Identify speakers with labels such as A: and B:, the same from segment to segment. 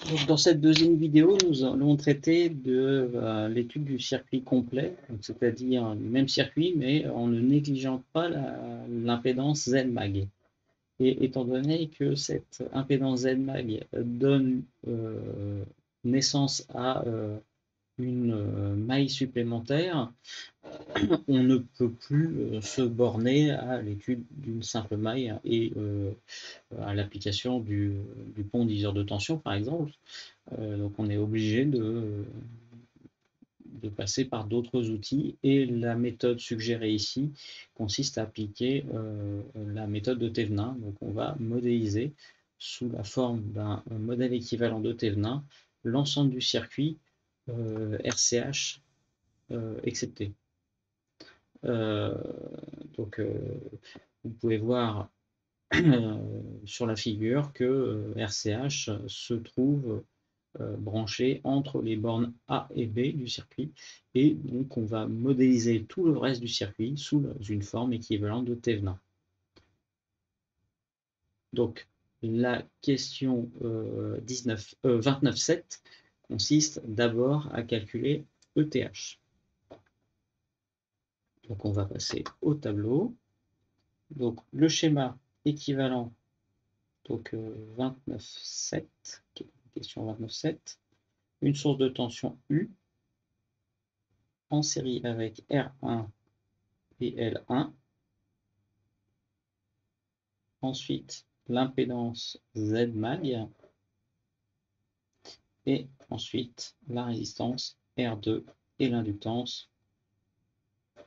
A: Donc, dans cette deuxième vidéo, nous allons traiter de l'étude du circuit complet, c'est-à-dire le même circuit, mais en ne négligeant pas l'impédance ZMAG. Et étant donné que cette impédance ZMAG donne naissance à une maille supplémentaire, on ne peut plus se borner à l'étude d'une simple maille et à l'application du pont diviseur de tension, par exemple. Donc on est obligé de passer par d'autres outils et la méthode suggérée ici consiste à appliquer la méthode de Thevenin. Donc on va modéliser sous la forme d'un modèle équivalent de Thevenin l'ensemble du circuit RCH excepté. Euh, donc vous pouvez voir sur la figure que RCH se trouve branché entre les bornes A et B du circuit, et donc on va modéliser tout le reste du circuit sous une forme équivalente de Thevenin. Donc la question 29.7 consiste d'abord à calculer ETH. Donc on va passer au tableau. Donc le schéma équivalent, donc 29.7, question 29.7, une source de tension U en série avec R1 et L1. Ensuite, l'impédance ZMAG. Et ensuite, la résistance R2 et l'inductance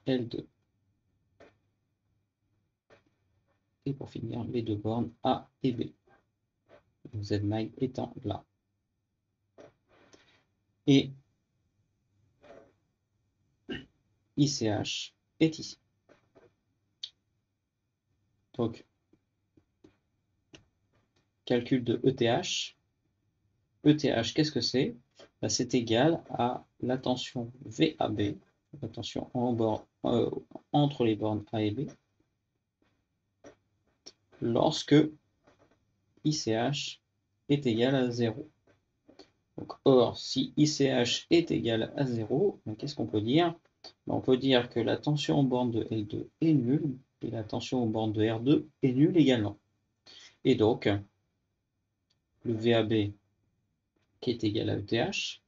A: L2. Et pour finir, les deux bornes A et B. ZMAG étant là. Et ICH est ici. Donc, calcul de ETH. ETH, qu'est-ce que c'est? C'est égal à la tension VAB, la tension entre les bornes A et B, lorsque ICH est égal à 0. Donc, or, si ICH est égal à 0, qu'est-ce qu'on peut dire? On peut dire que la tension aux bornes de L2 est nulle et la tension aux bornes de R2 est nulle également. Et donc, le VAB qui est égal à ETH,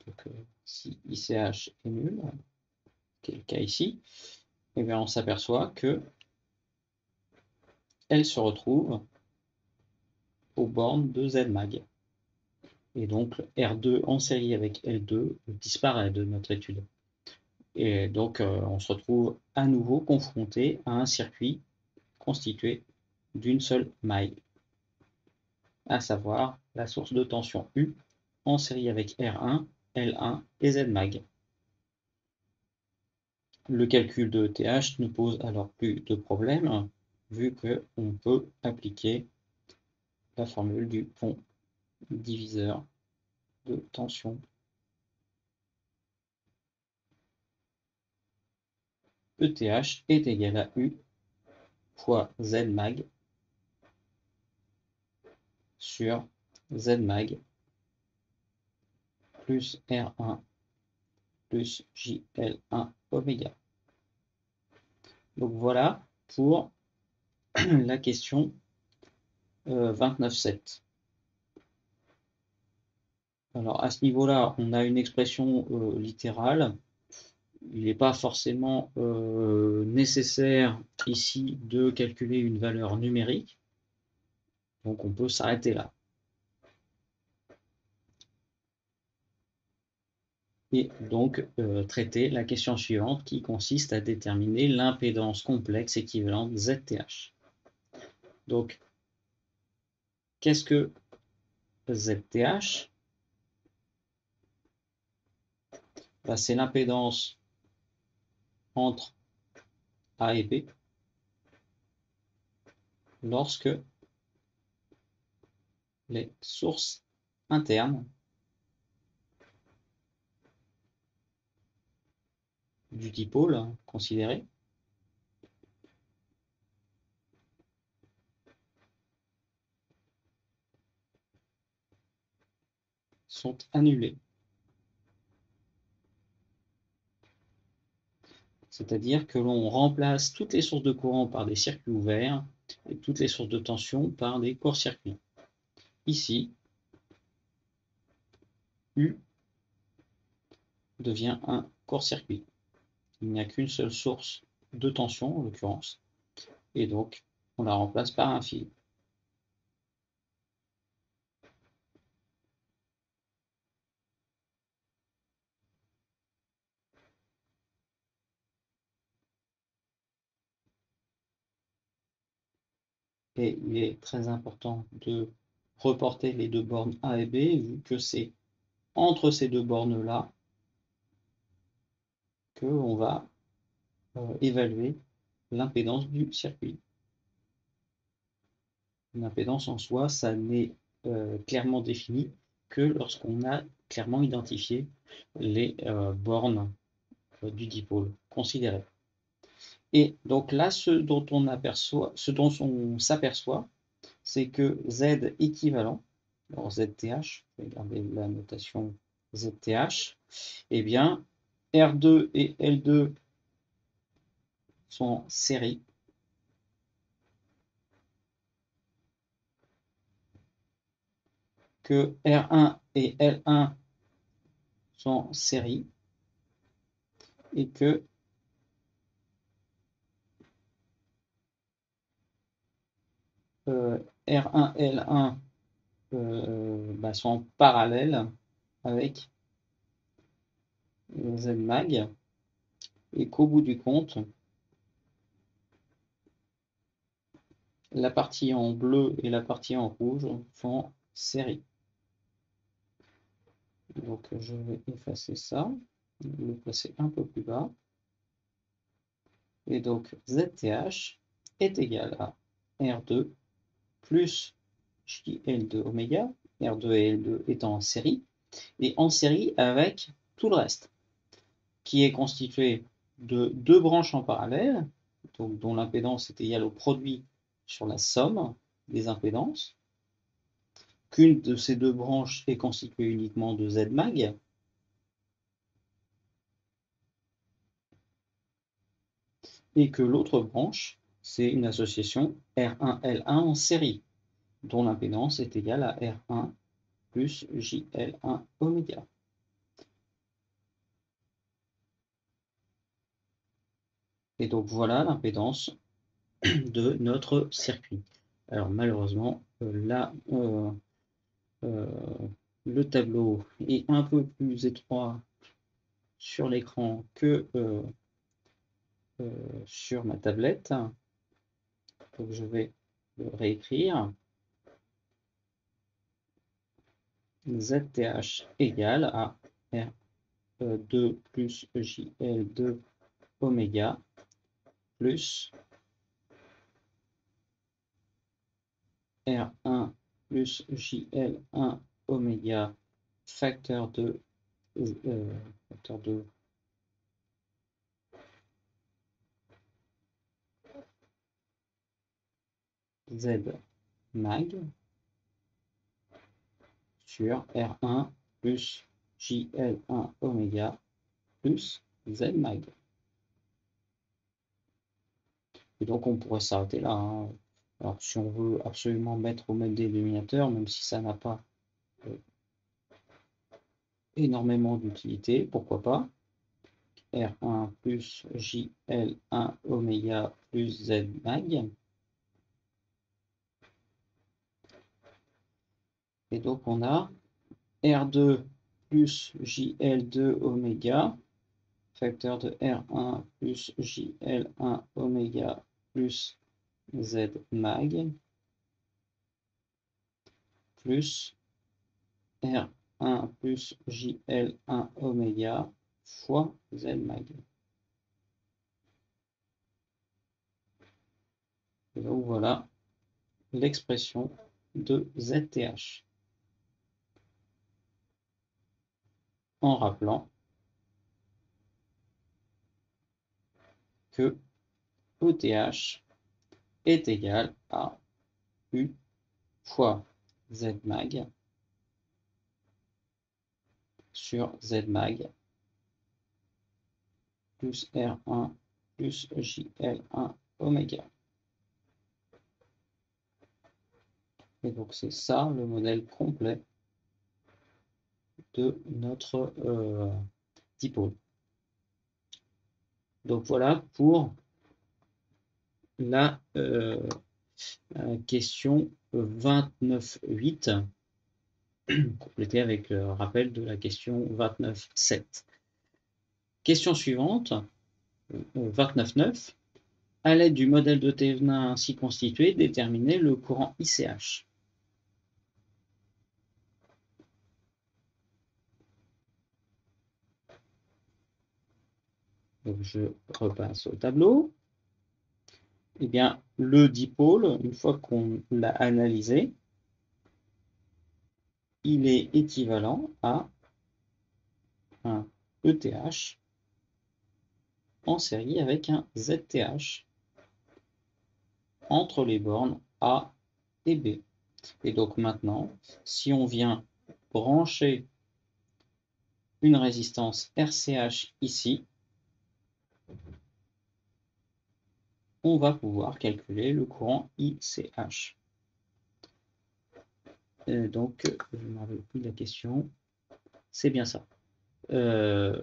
A: donc si ICH est nul, qui est le cas ici, et bien on s'aperçoit que elle se retrouve aux bornes de ZMAG. Et donc R2 en série avec L2 disparaît de notre étude. Et donc on se retrouve à nouveau confronté à un circuit constitué d'une seule maille, à savoir la source de tension U en série avec R1, L1 et ZMAG. Le calcul de ETH ne pose alors plus de problème, vu qu'on peut appliquer la formule du pont diviseur de tension. ETH est égal à U fois ZMAG sur ZMAG plus R1 plus JL1 oméga. Donc voilà pour la question 29.7. Alors à ce niveau-là, on a une expression littérale. Il n'est pas forcément nécessaire ici de calculer une valeur numérique. Donc on peut s'arrêter là. Et donc traiter la question suivante qui consiste à déterminer l'impédance complexe équivalente ZTH. Donc, qu'est-ce que ZTH? C'est l'impédance entre A et B lorsque les sources internes du dipôle considéré sont annulées. C'est-à-dire que l'on remplace toutes les sources de courant par des circuits ouverts et toutes les sources de tension par des courts-circuits. Ici, U devient un court-circuit. Il n'y a qu'une seule source de tension, en l'occurrence, et donc on la remplace par un fil. Et il est très important de reporter les deux bornes A et B, vu que c'est entre ces deux bornes-là qu'on va évaluer l'impédance du circuit. Une impédance en soi, ça n'est clairement défini que lorsqu'on a clairement identifié les bornes du dipôle considérées. Et donc là, ce dont on s'aperçoit, c'est que Z équivalent, alors ZTH, je vais garder la notation ZTH, eh bien, R2 et L2 sont en série. Que R1 et L1 sont en série. Et que R1 et L1 sont en parallèle avec ZMAG. Et qu'au bout du compte, la partie en bleu et la partie en rouge sont en série. Donc je vais effacer ça, le placer un peu plus bas. Et donc ZTH est égal à R2 plus JL2 oméga, R2 et L2 étant en série, et en série avec tout le reste, qui est constitué de deux branches en parallèle, donc dont l'impédance est égale au produit sur la somme des impédances, qu'une de ces deux branches est constituée uniquement de ZMAG, et que l'autre branche, c'est une association R1L1 en série, dont l'impédance est égale à R1 plus JL1 oméga. Et donc voilà l'impédance de notre circuit. Alors malheureusement, là, le tableau est un peu plus étroit sur l'écran que sur ma tablette. Donc je vais le réécrire. ZTH égale à R2 plus JL2 oméga plus R1 plus JL1 oméga facteur de Z mag sur R1 plus JL1 oméga plus Z mag. Et donc on pourrait s'arrêter là, hein. Alors si on veut absolument mettre au même dénominateur, même si ça n'a pas énormément d'utilité, pourquoi pas. R1 plus JL1 oméga plus Z mag. Et donc on a R2 plus JL2 oméga, facteur de R1 plus JL1 oméga plus Z mag, plus R1 plus JL1 oméga fois Z mag. Et donc voilà l'expression de ZTH. En rappelant que ETH est égal à U fois Z mag sur Zmag plus R1 plus JL1 oméga. Et donc c'est ça le modèle complet de notre dipôle. Donc voilà pour la question 29.8, complétée avec le rappel de la question 29.7. Question suivante, 29.9. À l'aide du modèle de Thévenin ainsi constitué, déterminer le courant ICH. Donc je repasse au tableau. Eh bien, le dipôle, une fois qu'on l'a analysé, il est équivalent à un ETH en série avec un ZTH entre les bornes A et B. Et donc maintenant, si on vient brancher une résistance RCH ici, on va pouvoir calculer le courant ICH. Et donc, je ne me rappelle plus de la question. C'est bien ça. La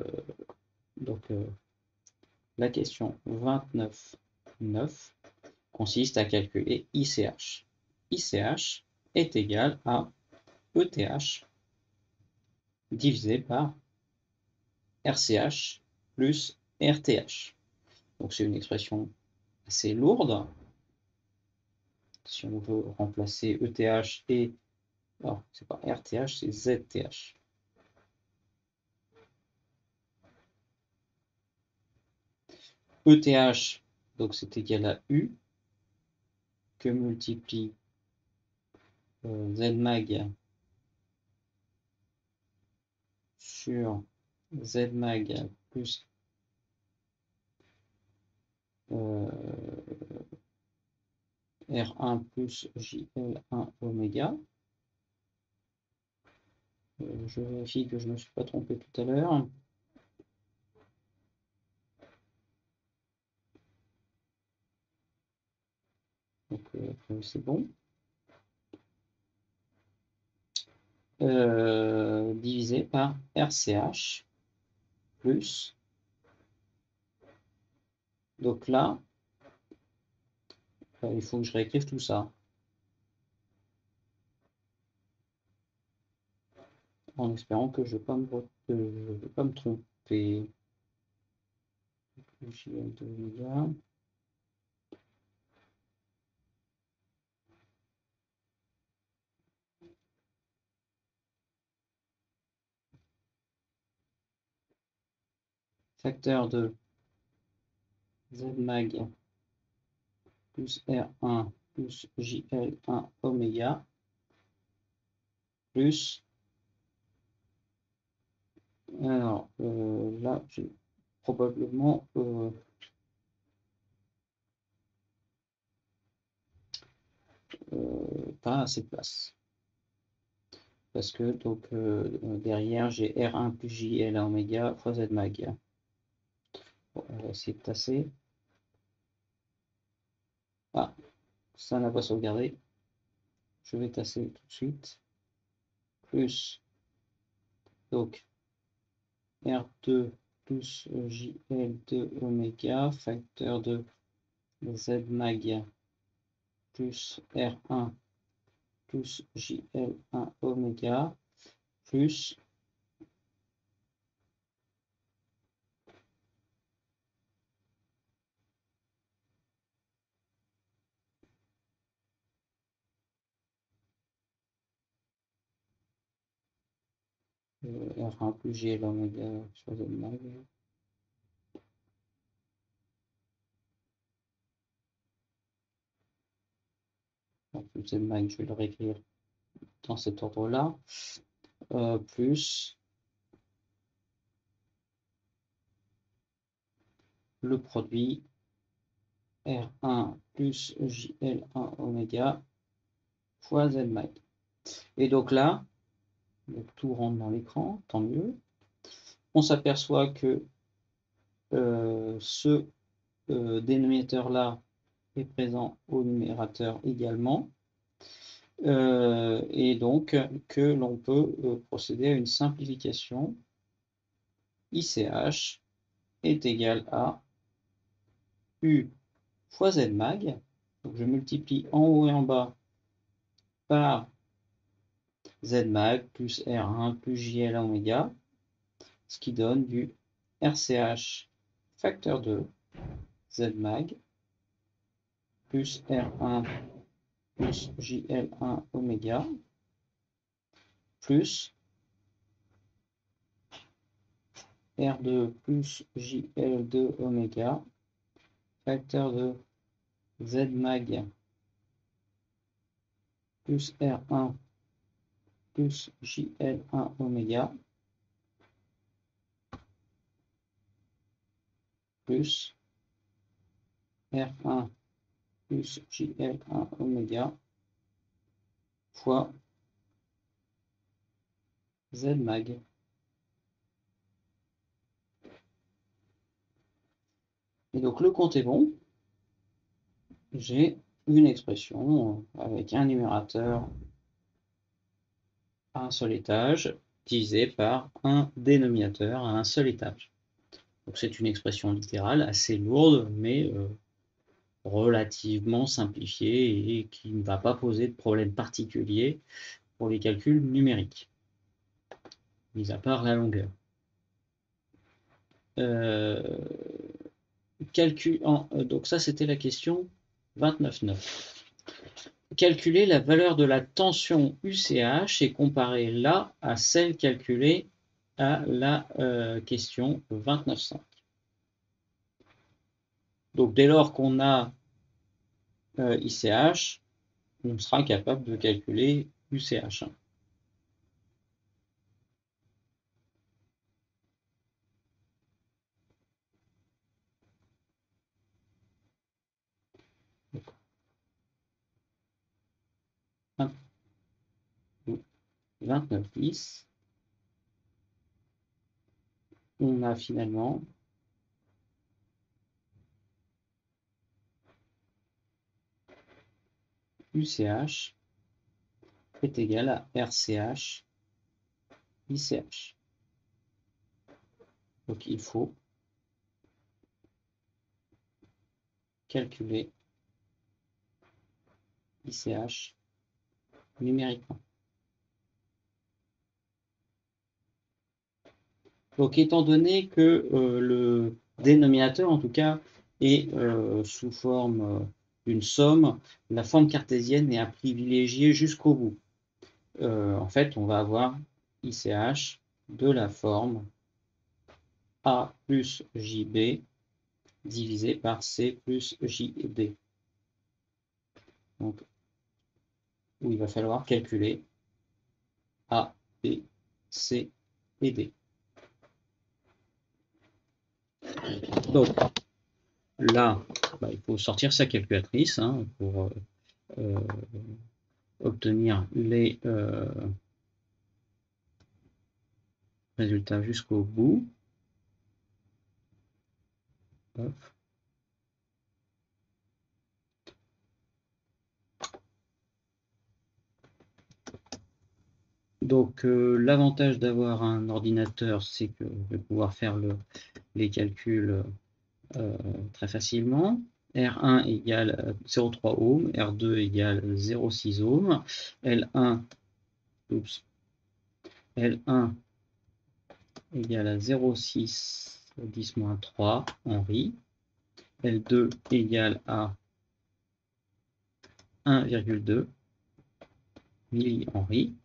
A: question 29.9 consiste à calculer ICH. ICH est égal à ETH divisé par RCH plus RTH. Donc c'est une expression assez lourde. Si on veut remplacer ETH et... Alors, c'est pas RTH, c'est ZTH. ETH, donc c'est égal à U, que multiplie Zmag sur Zmag plus R1 plus JL1 oméga. Je vérifie que je ne me suis pas trompé tout à l'heure. Donc c'est bon. Divisé par RCH plus. Donc là, il faut que je réécrive tout ça. En espérant que je ne vais pas me tromper. JL de oméga. Facteur de Zmag plus R1 plus JL1 oméga plus, alors là j'ai probablement pas assez de place parce que donc derrière j'ai R1 plus JL oméga fois Zmag. Bon, on va essayer de tasser. Ah, ça n'a pas sauvegardé. Je vais tasser tout de suite. Plus, donc, R2 plus JL2 oméga, facteur de Zmag plus R1 plus JL1 oméga, plus R1 plus JL oméga sur Zmag. Plus Zmag, je vais le réécrire dans cet ordre-là. Plus le produit R1 plus JL1 oméga fois Zmag. Et donc là, Donc tout rentre dans l'écran, tant mieux. On s'aperçoit que ce dénominateur-là est présent au numérateur également. Et donc que l'on peut procéder à une simplification. ICH est égal à U fois Zmag. Donc je multiplie en haut et en bas par Zmag plus R1 plus JL oméga, ce qui donne du RCH facteur 2 Zmag plus R1 plus JL1 oméga plus R2 plus JL2 oméga facteur de Zmag plus R1 plus JL1 oméga plus R1 plus JL1 oméga fois Zmag. Et donc le compte est bon. J'ai une expression avec un numérateur à un seul étage divisé par un dénominateur à un seul étage. Donc c'est une expression littérale assez lourde, mais relativement simplifiée et qui ne va pas poser de problème particulier pour les calculs numériques, mis à part la longueur. Donc ça, c'était la question 29.9. Calculer la valeur de la tension UCH et comparer là à celle calculée à la question 29.5. Donc dès lors qu'on a ICH, on sera capable de calculer UCH. Donc, 29.10, on a finalement UCH est égal à RCH ICH. Donc il faut calculer ICH numériquement. Donc étant donné que le dénominateur, en tout cas, est sous forme d'une somme, la forme cartésienne est à privilégier jusqu'au bout. En fait, on va avoir ICH de la forme A plus JB divisé par C plus JD. Donc, où il va falloir calculer A, B, C et D. Donc, là, il faut sortir sa calculatrice pour obtenir les résultats jusqu'au bout. Hop. Donc l'avantage d'avoir un ordinateur, c'est que je vais pouvoir faire les calculs très facilement. R1 égale 0,3 ohms, R2 égale 0,6 ohms, L1, L1 égale à 0,6 10-3 Henri, L2 égale à 1,2 millihenri,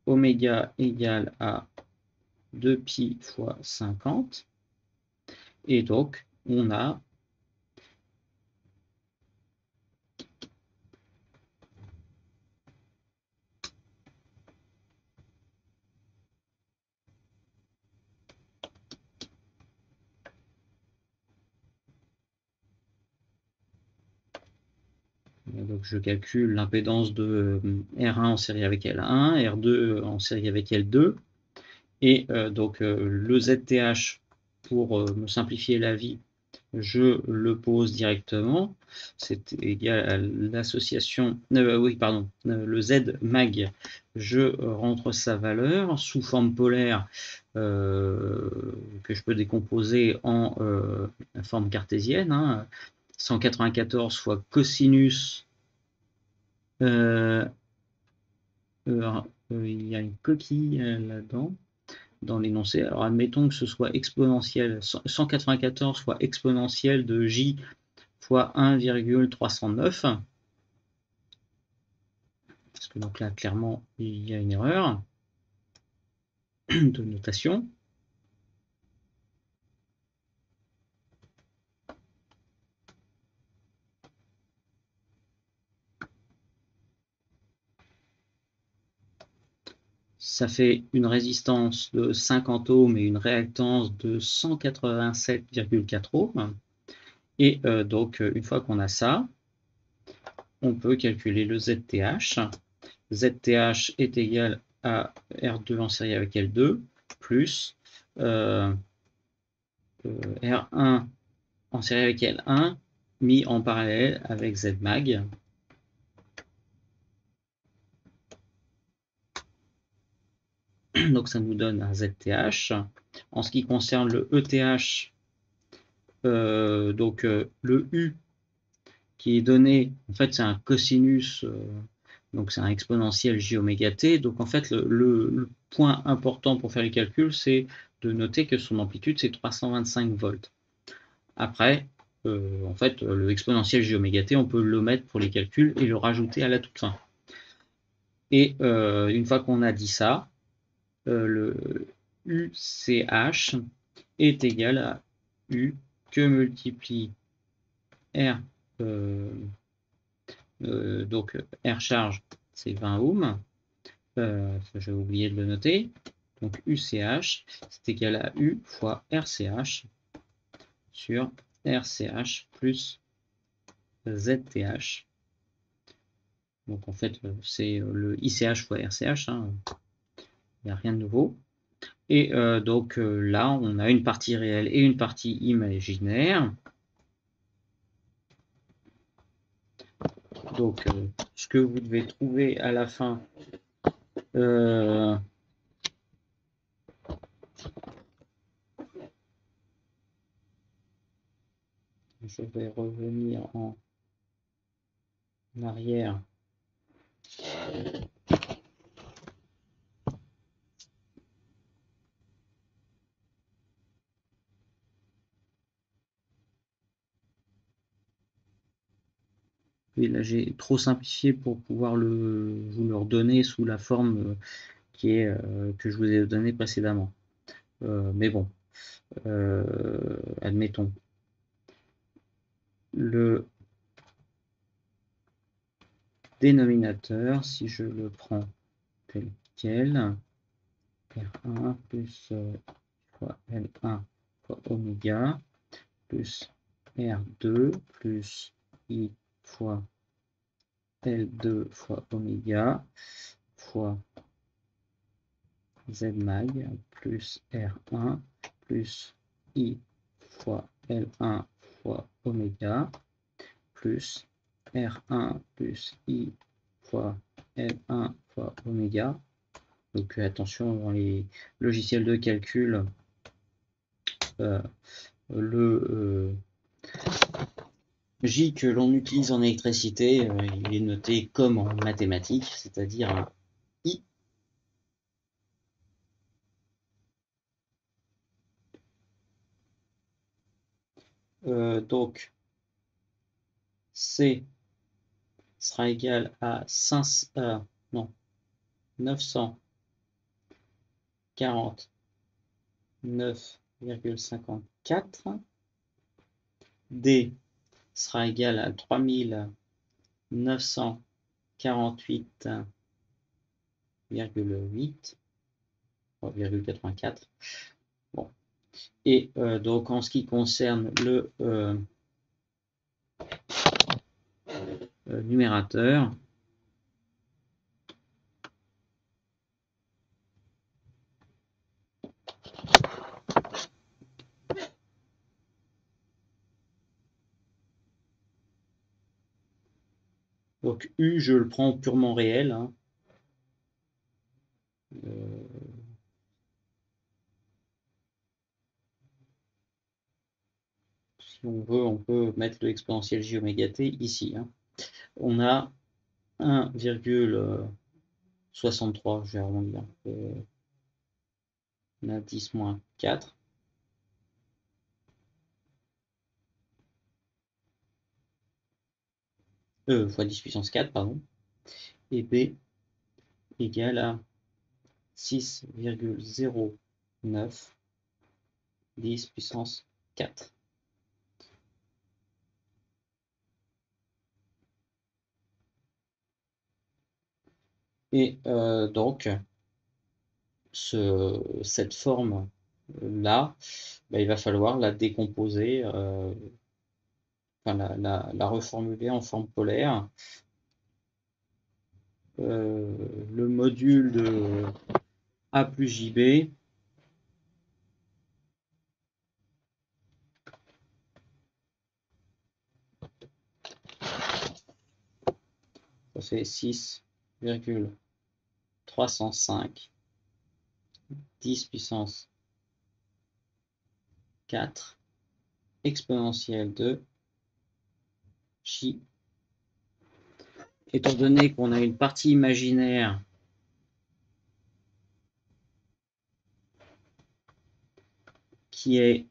A: oméga égale à 2pi fois 50, et donc on a donc je calcule l'impédance de R1 en série avec L1, R2 en série avec L2, et donc le ZTH, pour me simplifier la vie, je le pose directement, c'est égal à l'association, oui pardon, le Z mag, je rentre sa valeur sous forme polaire que je peux décomposer en forme cartésienne, hein, 194 fois cosinus, il y a une coquille là-dedans, dans l'énoncé. Alors admettons que ce soit exponentiel, 194 fois exponentielle de j fois 1,309. Parce que donc là, clairement, il y a une erreur de notation. Ça fait une résistance de 50 ohms et une réactance de 187,4 ohms. Et donc, une fois qu'on a ça, on peut calculer le ZTH. ZTH est égal à R2 en série avec L2 plus R1 en série avec L1 mis en parallèle avec Zmag. Donc ça nous donne un ZTH. En ce qui concerne le ETH, donc le U qui est donné, en fait c'est un cosinus, donc c'est un exponentiel j oméga t. Donc en fait le point important pour faire les calculs, c'est de noter que son amplitude c'est 325 volts. Après, en fait, le exponentiel j oméga t, on peut le mettre pour les calculs et le rajouter à la toute fin. Et une fois qu'on a dit ça, le UCH est égal à U que multiplie R, donc R charge, c'est 20 ohms. J'ai oublié de le noter. Donc UCH, c'est égal à U fois RCH sur RCH plus ZTH. Donc en fait, c'est le ICH fois RCH, hein. Il n'y a rien de nouveau. Et donc là, on a une partie réelle et une partie imaginaire. Donc ce que vous devez trouver à la fin, je vais revenir en arrière. Et là, j'ai trop simplifié pour pouvoir vous le redonner sous la forme qui est, que je vous ai donnée précédemment. Mais bon, admettons. Le dénominateur, si je le prends tel quel, R1 plus fois L1 fois oméga plus R2 plus I fois L2 fois oméga fois Zmag plus R1 plus I fois L1 fois oméga plus R1 plus I fois L1 fois oméga. Donc attention, dans les logiciels de calcul, le J que l'on utilise en électricité, il est noté comme en mathématiques, c'est-à-dire un I. Donc C sera égal à 949,54. D sera égal à 3948,8,84. Bon. Et donc en ce qui concerne numérateur donc U, je le prends purement réel, hein. Si on veut, on peut mettre le exponentiel j oméga t ici, hein. On a 1,63, je vais arrondir. On a 10 moins 4. Fois 10 puissance 4, pardon. Et B égale à 6,09 10 puissance 4. Et donc, cette forme-là, il va falloir la décomposer, enfin la reformuler en forme polaire. Le module de A plus JB ça fait 6,305 10 puissance 4 exponentielle de J. Étant donné qu'on a une partie imaginaire qui est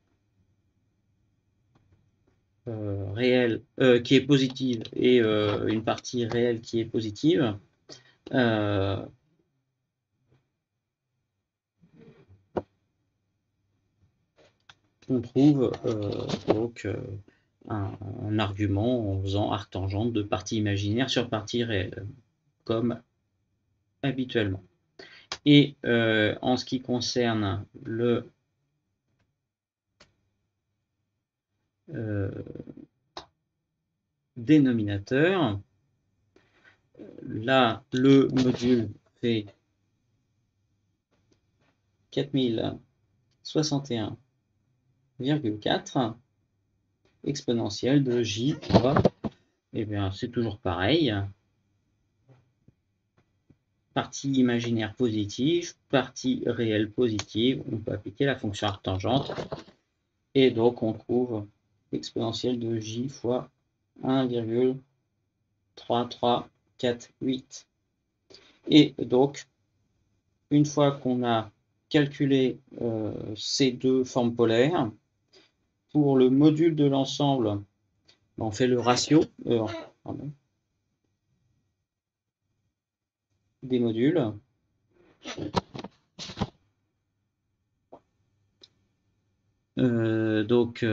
A: réelle, qui est positive et une partie réelle qui est positive, on trouve donc un argument en faisant arctangente de partie imaginaire sur partie réelle, comme habituellement. Et en ce qui concerne le dénominateur, là, le module fait 4061,4 exponentielle de J fois, et bien c'est toujours pareil, partie imaginaire positive, partie réelle positive, on peut appliquer la fonction arctangente, et donc on trouve l'exponentielle de J fois 1,3348. Et donc, une fois qu'on a calculé ces deux formes polaires, pour le module de l'ensemble, on fait le ratio des modules. Donc,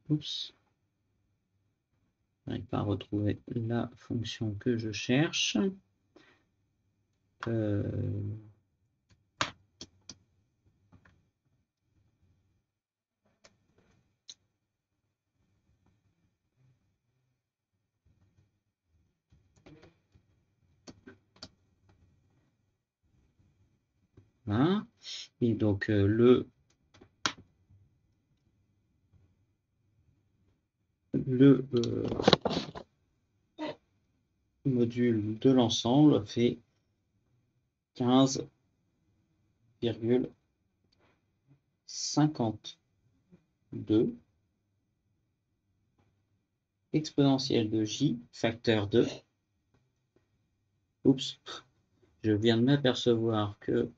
A: oups, je n'arrive pas à retrouver la fonction que je cherche. Voilà. Et donc le module de l'ensemble fait 15,52 exponentielle de J facteur de. Oups, je viens de m'apercevoir que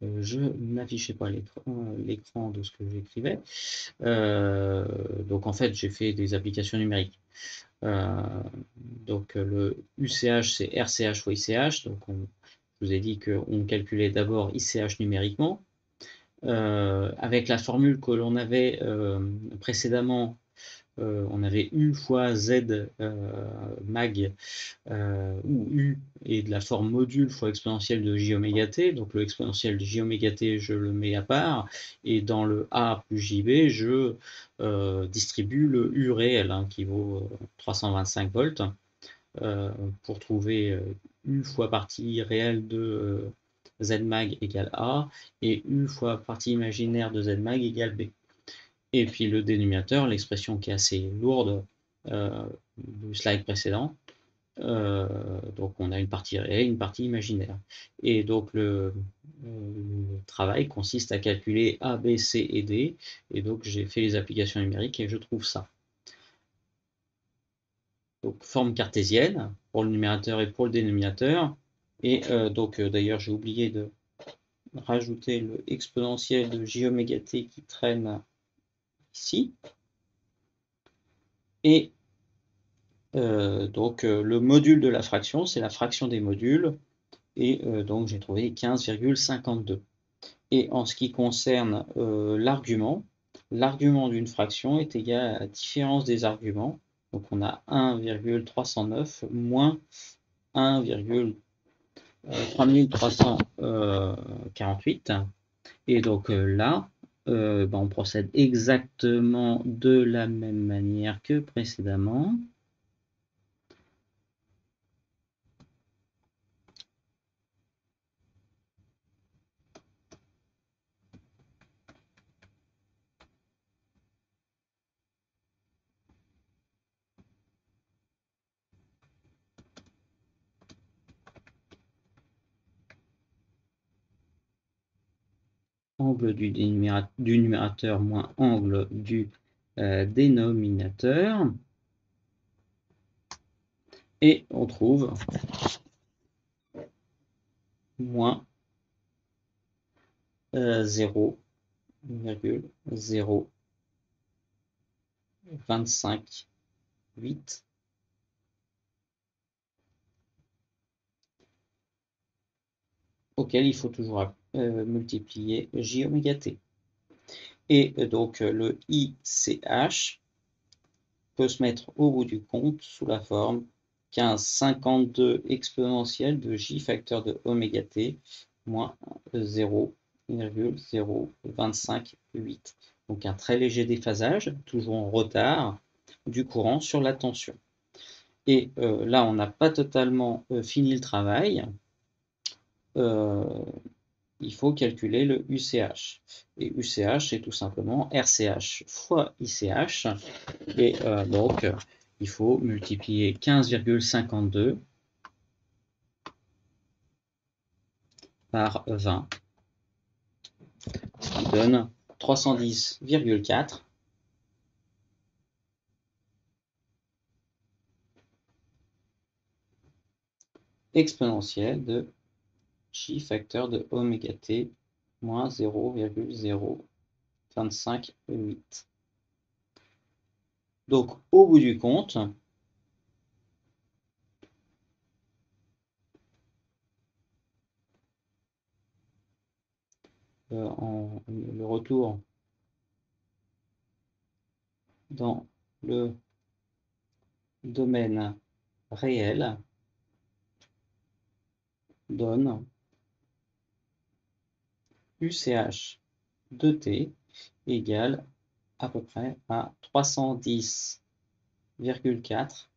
A: je n'affichais pas l'écran de ce que j'écrivais. Donc en fait, j'ai fait des applications numériques. Donc le UCH, c'est RCH fois ICH. Donc je vous ai dit qu'on calculait d'abord ICH numériquement. Avec la formule que l'on avait précédemment, on avait U fois Z mag où U est de la forme module fois exponentielle de j oméga t, donc le exponentiel de j oméga t, je le mets à part, et dans le A plus jb, je distribue le U réel, hein, qui vaut 325 volts, pour trouver U fois partie réelle de Z mag égale A, et U fois partie imaginaire de Z mag égale B. Et puis le dénominateur, l'expression qui est assez lourde du slide précédent, donc on a une partie réelle, une partie imaginaire. Et donc le travail consiste à calculer A, B, C et D, et donc j'ai fait les applications numériques et je trouve ça. Donc forme cartésienne pour le numérateur et pour le dénominateur, et donc d'ailleurs j'ai oublié de rajouter le exponentiel de j oméga t qui traîne ici, et donc le module de la fraction, c'est la fraction des modules, et donc j'ai trouvé 15,52. Et en ce qui concerne l'argument d'une fraction est égal à la différence des arguments. Donc on a 1,309 moins 1,3348. Et donc là, on procède exactement de la même manière que précédemment. Angle du numérateur moins angle du dénominateur. Et on trouve moins 0,0258, auquel il faut toujours multiplier j oméga t. Et donc le ICH peut se mettre au bout du compte sous la forme 15,52 exponentielle de j facteur de oméga t moins 0,0258. Donc un très léger déphasage, toujours en retard, du courant sur la tension. Et là, on n'a pas totalement fini le travail. Il faut calculer le UCH. Et UCH, c'est tout simplement RCH fois ICH. Et donc, il faut multiplier 15,52 par 20, ce qui donne 310,4 exponentielle de j facteur de oméga t moins 0,0258. Donc, au bout du compte, le retour dans le domaine réel donne UCH de t égale à peu près à 310,4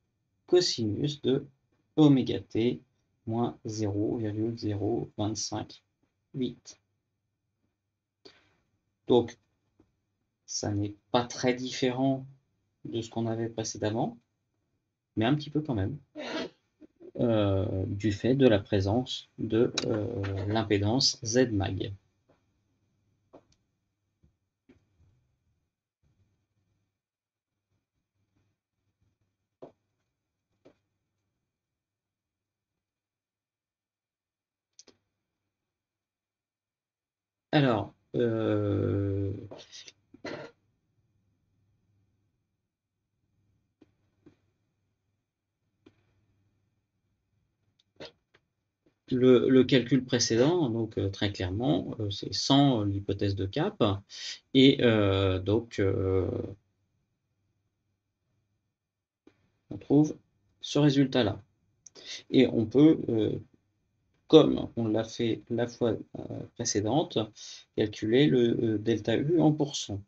A: cosinus de oméga t moins 0,0258. Donc, ça n'est pas très différent de ce qu'on avait précédemment, mais un petit peu quand même, du fait de la présence de l'impédance Z mag. Alors, le calcul précédent, donc très clairement, c'est sans l'hypothèse de cap, et donc on trouve ce résultat-là. Et on peut, comme on l'a fait la fois précédente, calculer le delta U en pourcents,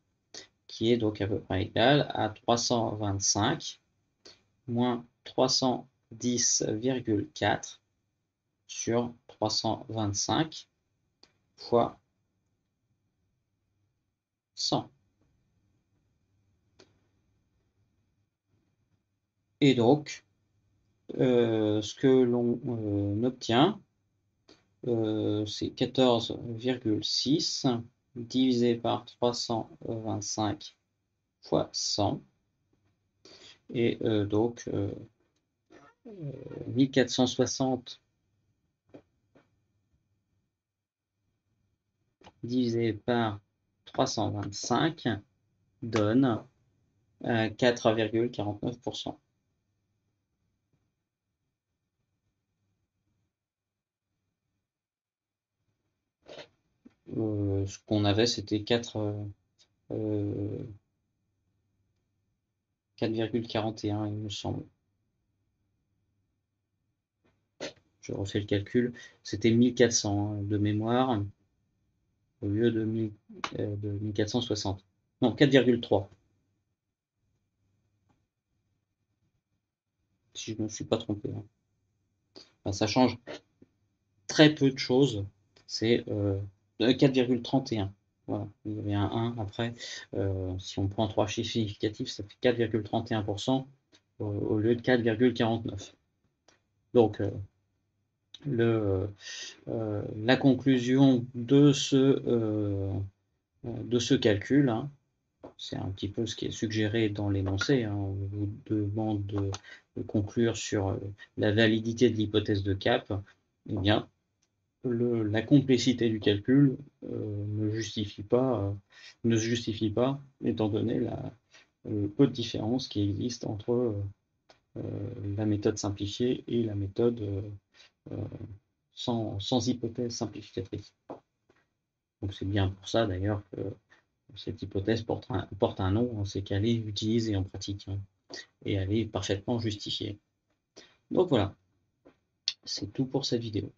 A: qui est donc à peu près égal à 325 moins 310,4 sur 325 fois 100. Et donc, ce que l'on obtient, c'est 14,6 divisé par 325 fois 100. Et donc, 1460 divisé par 325 donne 4,49%. Ce qu'on avait, c'était 4,41, il me semble. Je refais le calcul. C'était 1400 de mémoire au lieu de 1460. Non, 4,3. Si je ne me suis pas trompé. Enfin, ça change très peu de choses. C'est 4,31. Voilà, il y avait un 1 après. Si on prend 3 chiffres significatifs, ça fait 4,31% au lieu de 4,49. Donc, la conclusion de ce calcul, hein, c'est un petit peu ce qui est suggéré dans l'énoncé, hein, on vous demande de conclure sur la validité de l'hypothèse de Cap. Eh bien, la complexité du calcul ne se justifie pas, étant donné le peu de différence qui existe entre la méthode simplifiée et la méthode sans hypothèse simplificatrice. Donc c'est bien pour ça d'ailleurs que cette hypothèse porte un nom, c'est qu'elle est utilisée en pratique, hein, et elle est parfaitement justifiée. Donc voilà, c'est tout pour cette vidéo.